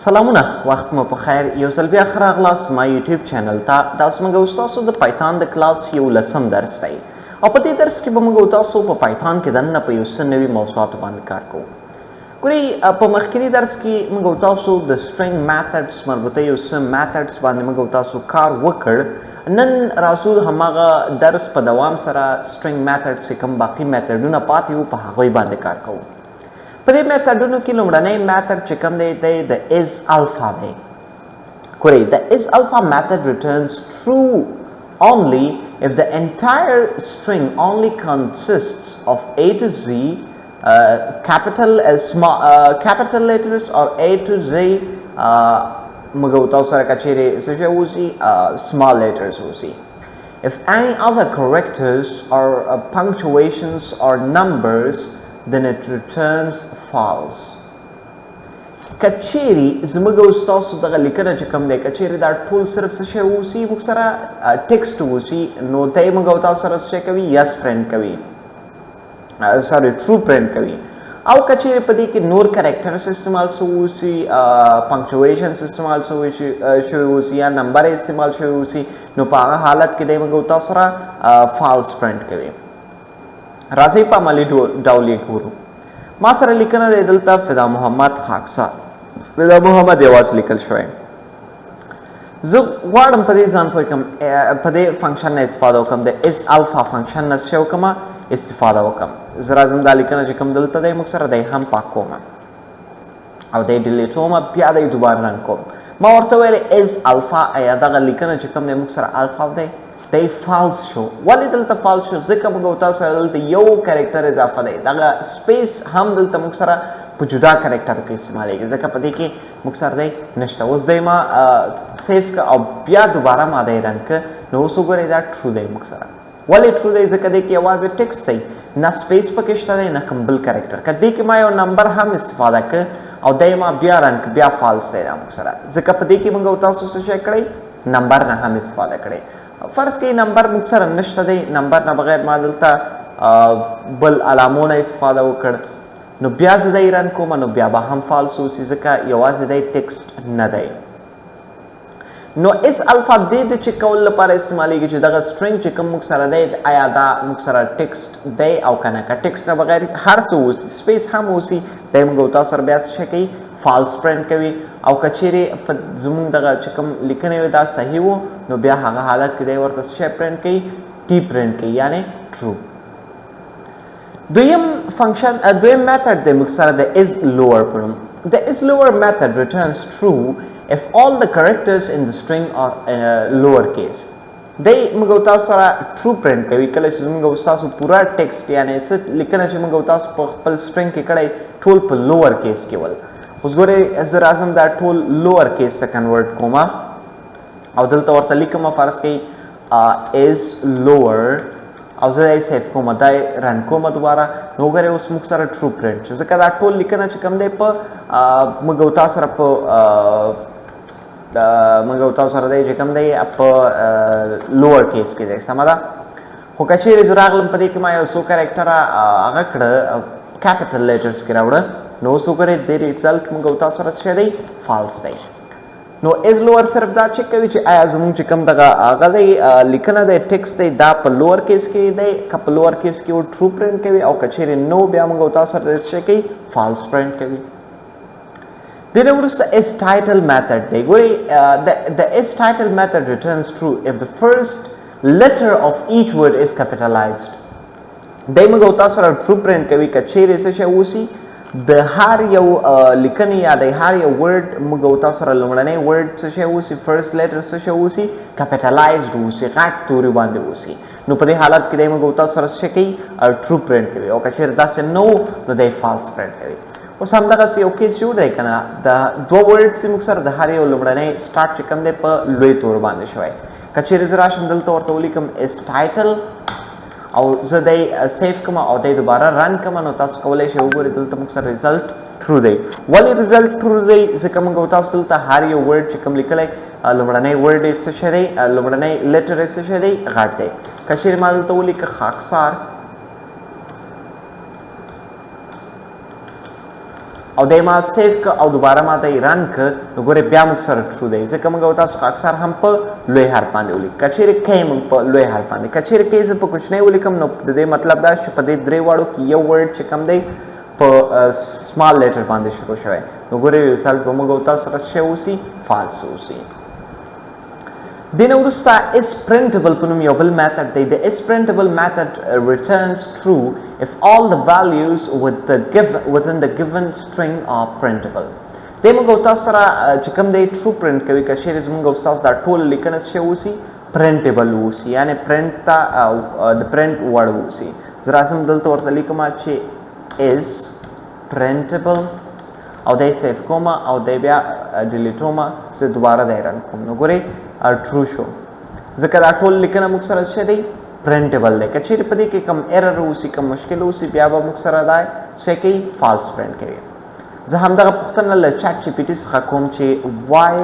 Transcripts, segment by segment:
سلامونه وخت مو په خیر یو ځل بیا ښه راغلاست ما یوټیوب چینل ته دا زموږ او ستاسو د پایتان د کلاس 11 درس دی او په دې درس کې به موږ او تاسو په پایتان کې دننه په یو څه نوي موضوعاتو باندې کار کوو. ګورئ په مخکیني درس کې موږ او تاسو د سټرینګ میتھډز مربوطه یو څه میتھډز باندې موږ او تاسو کار وکړ. نن راځو هماغه درس په دوام سره سټرینګ میتھډز چې کوم باقي میتھډونه پاتې وو په هغوی باندې کار کوو. په دې میتھډونو کې لومړنی میتھډ چې کوم دی د isalpha دی. ګورئ د isalpha method returns true only if the entire string only consists of A to Z capital letters or A to Z موږ تاسو سره کچېرې څه شی ووسي small letters ووسي. If any other characters or punctuations or numbers then it returns false. کچېری زموږ او تاسو دغه لیکنه چې کوم دی کچېری دا ټول صرف څه شی ووسي موږ سره ټیکسټ ووسي نو ته موږ او تاسو سره څه کوي یس پرنټ کوي ټرو پرنټ کوي او کچېری په دې کې نور کریکټرز استعمال ووسي پنکچویشنز استعمال شوی ووسي یا نمبر استعمال شوی ووسي نو په هغه حالت کې دی موږ او تاسو سره فالس پرنټ کوي. راځئ په عملي ډول یې ګورو. ما سره لیکنه دی دلته فدا محمد خاکسار فدا محمد یوازې لیکل شوی. زه غواړم په دې ځان پوه کړم په دې فنکشن نه استفاده وکړم د isalpha فنکشن نه څه وکړم استفاده وکړم. زه راځم دا لیکنه چې کوم دلته دی موږ سره دی هم پاک کوم او دی ډیلیټ کوم بیا دی دوباره رن کوم. ما ورته ویل isalpha یا دغه لیکنه چې کوم دی موږ سره الفا دی دی فالس شو. ولې دلته فالس شو؟ ځکه موږ او تاسو سره دلته یو کریکټر اضافه دی دغه سپیس هم دلته موږ سره په جدا کریکټرو کې استعمالیږي ځکه په دې کې موږ سره دی نشته. اوس دی ما سیف که او بیا دوباره ما دی رن که نو اوس وګورئ دا ټرو دی موږ سره. ولې ټرو دی؟ ځکه دی کې یوازې ټیکسټ دی نه سپیس پکې شته دی نه کوم بل کریکټر. که دې کې ما یو نمبر هم استفاده که او دی ما بیا رن که بیا فالس دی دا موږ سره ځکه په دې کې موږ او تاسو څه شی کړی نمبر نه هم استفاده کړی. فرض کې نمبر موږ سره نشته دی نمبر نه بغیر ما دلته بل علامونه استفاده وکړ نو بیا زه دی رن کوم نو بیا به هم فالس وسي ځکه یوازې دی ټیکسټ نه دی. نو isalpha دې د چې کول لپاره استعمالیږي چې دغه سټرینګ چې کوم موږ سره دی آیا دا موږ سره ټیکسټ دی او که نه که ټیکسټ نه بغیر هر څه وسي سپیس هم وسي دی موږ او تاسو سره بیا څه کوي فالس پرنټ کوي او کچېرې زموږ دغه چې کوم لیکنې وي دا صحیح وو نو بیا هغه حالت کې دی ورته څه پرنټ کوي ټي پرنټ کوي یعنی ټرو. دویم میتھډ دی موږ سره د is lower په نوم. The is lower method returns true if all the characters in the string are lower case. دی موږ او تاسو سره ټرو پرنټ کوي کله چې موږ او تاسو پورا ټیکسټ یعنی څه لیکنه چې موږ او تاسو په خپل سټرینګ کې کړی ټول په لوور کیس کې ول. اوس ګورئ زه راځم دا ټول لوور کیس ته کنورټ کوم او دلته ورته لیکم فرض کړئ is lower او زه یې سیف کوم دا رن کوم دوباره نو وګورئ اوس موږ سره ټرو پرنټ شو ځکه دا ټول لیکنه چې کوم دی په موږ او تاسو سره په موږ او تاسو سره دی چې کوم دی په لوور کیس کې دی سمه ده. خو که چېرې زه راغلم په دې کې ما یو څو کریکټره هغه کړه کیپیټل لیټرز کې راوړه نو اوس وګورئ د ریزلټ موږ او تاسو سره څه دی فالس دی. نو is lower صرف دا چیک کوي چې آیا زموږ چې کوم دغه هغه دی لیکنه دی ټیکسټ دی دا په لوور کیس کې دی که په لوور کیس کې و ټرو پرنټ کوي او که چېرې نو بیا موږ او تاسو سره څه کوي فالس پرنټ کوي. دې نه وروسته is title method دی. ګورئ the is title method returns true if the first letter of each word is capitalized. دی موږ او تاسو سره ټرو پرنټ کوي که چېرې څه شی وسي د هر یو لیکنې یا د هر یو ورډ موږ او تاسو سره لومړنی ورډ څه شی وسي فرست لیټر څه شی وسي کیپیټلایزډ وسي غټ توري باندې وسي نو په دې حالت کې دی موږ او تاسو سره څه کوي ټرو پرنټ کوي او که چېرې داسې نه و نو دی فالس پرنټ کوي. اوس همدغسې یو کیس جوړ دی که نه د دوه ورډ چې موږ سره د هر یو لومړنی سټارټ چې کوم دی په لوی تور باندې شوی که چېرې زه راشم دلته ورته ولیکم is title او زه دی سیف کوم او دی دوباره رن کوم نو تاسو کولی شئ وګورئ دلته موږ سره ریزلټ ټرو دی. ولې ریزلټ ټرو دی؟ ځکه موږ او تاسو دلته هر یو ورډ چې کوم لیکلی لومړنی ورډ یې څه شی دی لومړنی لیټر یې څه شی دی غټ دی. که چېرې ما دلته ولیکه خاکسار او دای ما سیو ک او دوباره ما دای رن ک نو ګوره بیا موږ سره ټرو دی ځکه موږ تاسو اکثر هم په لوی حرف باندې ولیک کچېره کې موږ په لوی حرف باندې کچېره کې ز په کوچنی ولیکم نو د دې مطلب دا چې په دې درې واړو کې یو ورډ چې کم دی په سمال لیټر باندې شروع شوی نو ګوره یو مثال په موږ تاسو سره شی اوسي فالس اوسي دین ورستا is printable په نوم یو بل میثډ دی د is printable method returns true if all the values within the given string are printable د موږ تاسو سره چې کوم دی true print کوي که شی موږ تاسو دا ټول لیکنه شی اوسي printable اوسي یعنی print تا د print word اوسي زرا سم دلته ورته لیکم چې is printable او دای سیف کوم او دای بیا ډیلیټ کوم زه دوباره دای رن کوم نو ګورئ true شو ځکه دا ټول لیکنه موږ سره څه دی printable دی که چیرې په دې کې کم ایرر اوسي کم مشکل اوسي بیا به موږ سره دا څه کوي فالس پرنټ کوي زه همدغه پوښتنه له چیټ جی پی ټي څخه کوم چې why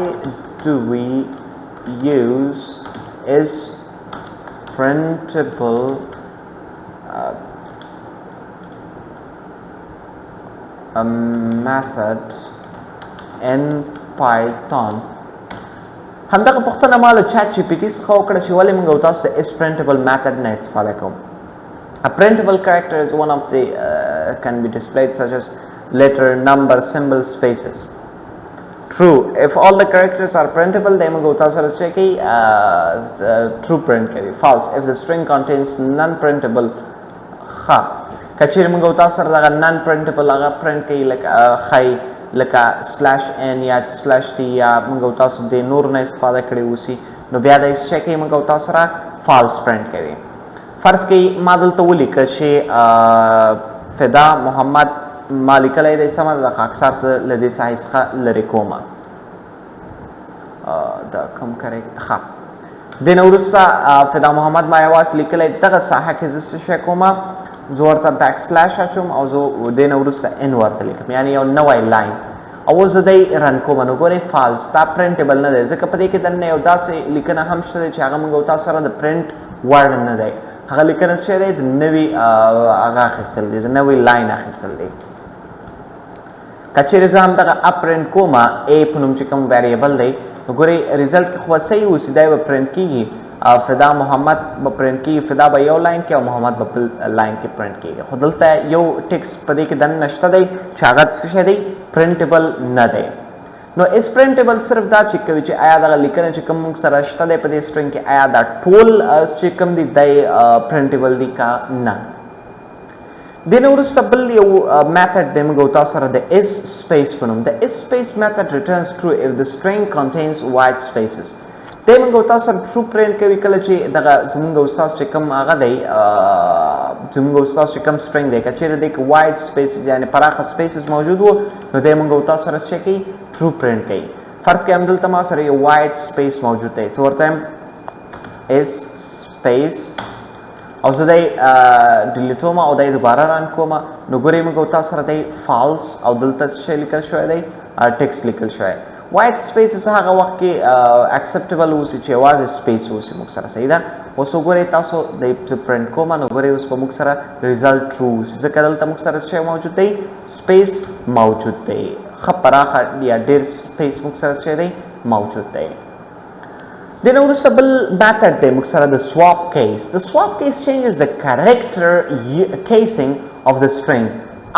do we use is printable method in Python همدغه پوښتنه ما له چیټ جی پی ټي څخه وکړه چې ولې موږ تاسو ته is printable method نه استفاده کوو A printable character is one of the can be displayed such as letter, number, symbol, spaces. True. If all the characters are printable, then موږ تاسو سره څه کوي true print کوي. False. If the string contains non-printable ها کچېرې موږ تاسو سره دا non-printable هغه print کوي لکه خی لکه /n یا /t یا موږ تاسو د نور نه استفاده کړی اوسي نو بیا د څه کوي موږ تاسو سره فالس پرنټ کوي فرض کړئ ما دلته ولیکه چې فدا محمد ما لیکلی دی سمه ده اکثر زه له دې ساحې څخه لرې کوم دا کوم کریکټ ښه دې نه وروسته فدا محمد ما یوازې لیکلی دغه ساحه کې زه څه شی کوم زه ورته بیک سلیش اچوم او زه دې نه وروسته ان ورته لیکم یعنی یو نوی لاین او زه دی رن کوم نو ګورئ فالس دا پرنټیبل نه دی ځکه په دې کې دننه یو داسې لیکنه هم شته دی چې هغه موږ تاسو سره د پرنټ ورډ نه دی هغه لیکنه څه دی د نوي هغه اخیستل دی د نوي لاین اخیستل دی که چېرې زه همدغه اپرنټ کوم ا په نوم چې کوم ویریبل دی نو ګورئ ریزلټ کې خو صحیح اوسي دی به پرنټ کېږي فدا محمد به پرنټ کېږي فدا به یو لاین کې او محمد به بل لاین کې پرنټ کېږي خو دلته یو ټیکسټ په دې کې دننه شته دی چې هغه څه شی دی پرنټیبل نه دی نو اس پرنټیبل صرف دا چیک کوي چې آیا دغه لیکنه چې کوم موږ سره شته دی په دې سټرینګ کې آیا دا ټول چې کوم دی دی پرنټیبل دی کا نه دې نه وروسته بل یو میثډ دی موږ تاسو سره د is space په نوم د is space method returns true if the string contains white spaces دی موږ تاسو سره true print کوي کله چې دغه زموږ استاد چې کوم هغه دی زموږ استاد چې کوم string دی که چېرې دی کې white spaces یعنی پراخه spaces موجود وو نو دی موږ تاسو سره څه کوي true print کوي فرض کړئ همدلته ما سره یو white space موجود دی څه ورته is space او زه دی ډیلیټ کوم او دی دوباره رن کوم نو ګورئ موږ تاسو سره دی فالس او دلته څه لیکل شوی دی ټیکسټ لیکل شوی وایټ سپیسز هغه وخت کې اکسپټیبل اوسي چې یوازې سپیس اوسي موږ سره صحیح ده اوس وګورئ تاسو د پرنټ کوم نو ګورئ اوس په موږ سره ریزلټ ټرو اوسي ځکه دلته موږ سره څه موجود دی سپیس موجود دی ښه پراخه یا ډېر سپیس موږ سره څه دی موجود دی د نه وروسته بل میثډ دی موږ سره د swap case the swap case changes the character casing of the string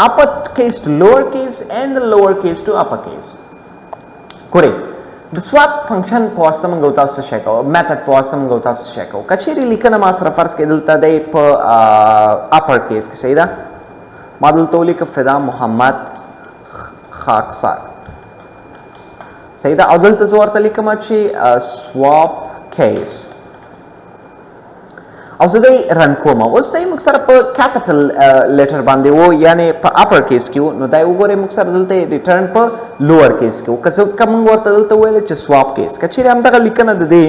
uppercase to lowercase and the lowercase to uppercase ګورئ د swap فنکشن په واسطه موږ تاسو څه کوو میثډ په واسطه موږ تاسو څه کوو که چېرې لیکنه ما سره فرض کړئ دلته دی په اپر کیس کې صحیح ده ما دلته ولیکه فدا محمد خاکسار صحیح ده او دلته زه ورته لیکم چې swap case او زه دی رن کوم اوس دی موږ سره په کیپټل لیټر باندې وو یعنی په اپر کیس کې وو نو دی وګورئ موږ سره دلته ریټرن په لوور کیس کې وو که څه کوم ورته دلته ویل چې سواپ کیس که چېرې همدغه لیکنه د دې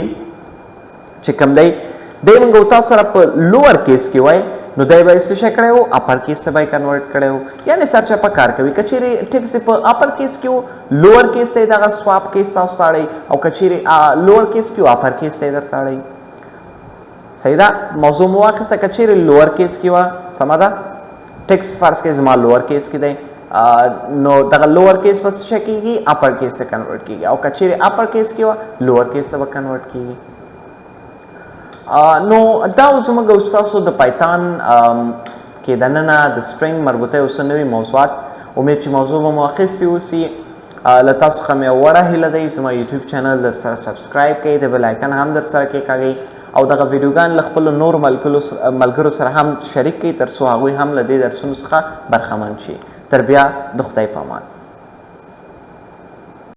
چې کوم دی دی موږ تاسو سره په لوور کیس کې وای نو دی به څه شی کړی وو اپر کیس ته به یې کنورټ کړی وو یعنې سر چپه کار کوي که چېرې ټیک دی په اپر کیس کې وو لوور کیس ته یې دغه سواپ کیس تاسو ته اړئ او که چېرې لوور کیس کې وو اپر کیس ته یې درته اړئ صحیح ده موضوع مو واخیسته که چېرې لوور کیس کې وه سمه ده ټیکس فرض کړئ زما لوور کیس کې دی نو دغه لوور کیس په څه کېږي اپر کیس ته کنورټ کېږي او که چیرې اپر کیس کې وه لوور کیس ته به کنورټ کېږي. نو دا زموږ او ستاسو د پایتان کې دننه د سټرینګ مربوطه یو څه نوي موضوعات امید چې موضوع به مو اخیستې اوسي. له تاسو څخه مې وړه هیله دی زما یوټیوب چینل در سره سبسکرایب کړئ د بیل آیکن هم در سره کېکاږئ او دغه ویډیوګان له خپلو نورو ملګرو سره هم شریک کړئ تر څو هغوی هم له دې درسونو څخه برخمن شي. تر بیا د خدای په امان.